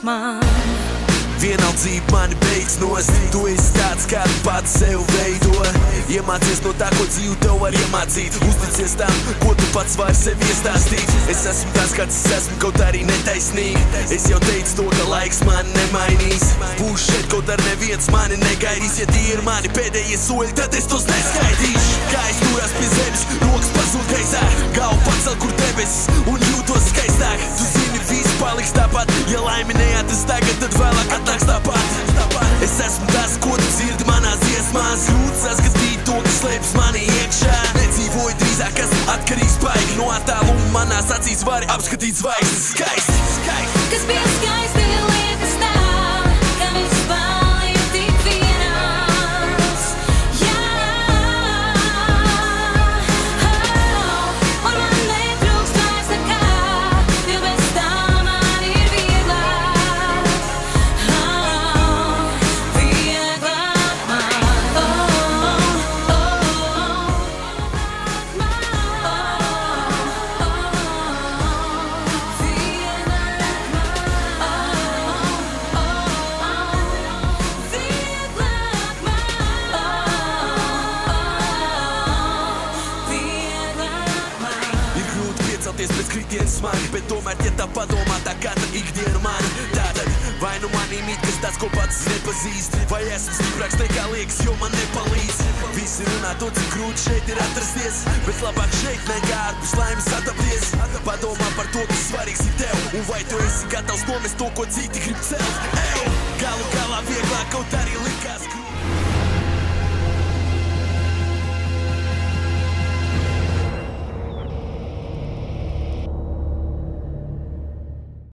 man. Vienaldzība mani beidz nost. Tu esi tāds, kādu pats sev veido. Iemācies no tā, ko dzīve tev var iemācīt. Uzticies tam, ko tu pats vari sev iestāstīt. Es esmu tas, kāds es esmu, kaut arī netaisnīgi. Es jau teicu to, ka laiks mani nemainīs. Būšu šeit, kaut ar neviens mani negaidīs. Ja tie ir mani pēdējie soļi, tad es tos neskaidīšu. Kā es turos pie zemes, rokas pazūd gaisā. Galvu pacel, kur debesis, un jūtos skaistāk. Tu zini, viss paliks tāpat. Ja laimi neatas tagad, tad vēlāk atnāks tāpat. Es esmu tas, ko tu dzirdi manās dziesmās. Grūti saskatīt to, kas slēpjas manī iekšā. Nedzīvoju drīzāk, kas atkarīgs baigi. No attāluma manās acīs vari apskatīt zvaigznes. Skaisti, skaisti. Kas bija skaisti, liekas tā, ka viss paliek tik vienāds. Jā, un man netrūkst vairs nekā, jo bez tā man ir vieglāk. Vieglāk man. Pēc kritienas smagi, bet tomēr, ja tā padomā, tā katra ikdiena mani. Tātad, vai nu manī mīt, kas tāds, ko pats nepazīst, vai esmu stiprāks nekā liekas, jo man nepalīdz. Visi runā to, cik grūti šeit ir atrasties, bet labāk šeit nekā ārpus laimes atapties. Padomā par to, kas svarīgs ir tev, un vai tu esi gatavs nomest to, ko citi grib celt. Galu galā vieglāk kaut arī